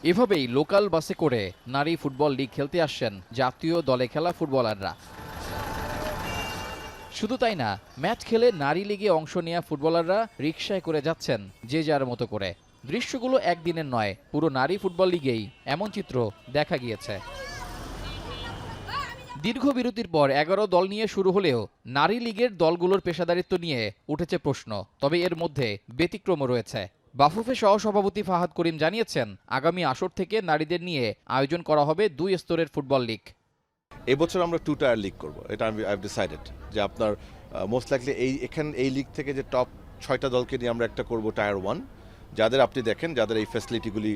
এভাবেই লোকাল বাসে করে নারী ফুটবল লিগ খেলতে আসছেন জাতীয় দলে খেলা ফুটবলাররা। শুধু তাই না, ম্যাচ খেলে নারী লিগে অংশ নেওয়া ফুটবলাররা রিকশায় করে যাচ্ছেন যে যার মতো করে। দৃশ্যগুলো একদিনের নয়, পুরো নারী ফুটবল লিগেই এমন চিত্র দেখা গিয়েছে। দীর্ঘ বিরতির পর 11 দল নিয়ে শুরু হলেও নারী লীগের দলগুলোর পেশাদারিত্ব নিয়ে উঠেছে প্রশ্ন। তবে এর মধ্যে ব্যতিক্রমও রয়েছে। বাফুফে সহসভাপতি ফাহাদ করিম জানিয়েছেন, আগামী আসর থেকে নারীদের নিয়ে আয়োজন করা হবে 2 স্তরের ফুটবল লিগ। এবছর আমরা 2 টায়ার লিগ করব, এটা আই হ্যাভ ডিসাইডেড যে আপনার মোস্ট লাইকলি এই লিগ থেকে যে টপ 6টা দলকে নিয়ে আমরা একটা করব টায়ার 1, যাদের আপনি দেখেন যাদের এই ফ্যাসিলিটিগুলি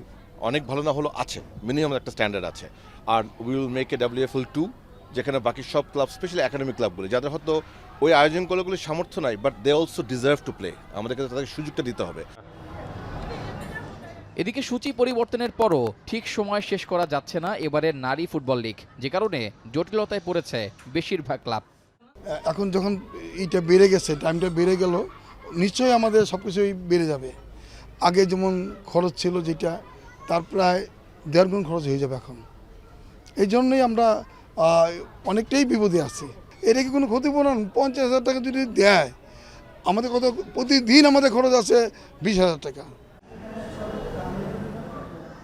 অনেক ভালো না হলো আছে, মিনিমাম একটা স্ট্যান্ডার্ড আছে। আর we will make a WFL 2, যেখানে বাকি সব ক্লাব, স্পেশালি একাডেমিক ক্লাবগুলি যাদের হয়তো ওই আয়োজনগুলোগুলির সামর্থ্য নাই, but they also deserve to play, আমাদেরকে তাদেরকে সুযোগটা দিতে হবে। এদিকে সূচি পরিবর্তনের পরও ঠিক সময় শেষ করা যাচ্ছে না এবারের নারী ফুটবল লিগ, যে কারণে জটিলতায় পড়েছে বেশিরভাগ ক্লাব। এখন যখন এইটা বেড়ে গেছে, টাইমটা বেড়ে গেল, নিশ্চয়ই আমাদের সব কিছুই বেড়ে যাবে। আগে যেমন খরচ ছিল যেটা, তার প্রায় 1.5 গুণ খরচ হয়ে যাবে এখন। এই জন্যই আমরা অনেকটাই বিপদে আছি। এটা কি কোনো ক্ষতিপূরণ? 50,000 টাকা যদি দেয়, আমাদের কত প্রতিদিন আমাদের খরচ আছে 20,000 টাকা।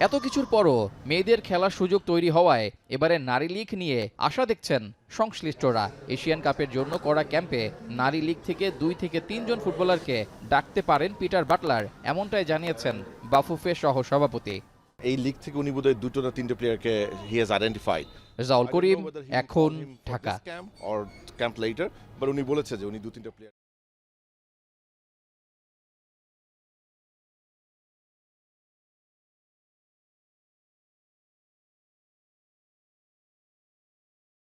এত কিছুর পরও মেয়েদের খেলার সুযোগ তৈরি হওয়ায় এবারে নারী লীগ নিয়ে আশা দেখছেন সংশ্লিষ্টরা। এশিয়ান কাপের জন্য করা ক্যাম্পে নারী লীগ থেকে 2 থেকে 3 জন ফুটবলারকে ডাকতে পারেন পিটার বাটলার, এমনটাই জানিয়েছেন বাফুফে সহ সভাপতি। এই লিগ থেকে উনি বোধহয় 2টো না 3টে প্লেয়ারকে he has identified. Rezaul Karim, এখন, ঢাকা। ক্যাম্প লেটার, বাট উনি বলেছে যে উনি 2-3টা প্লেয়ার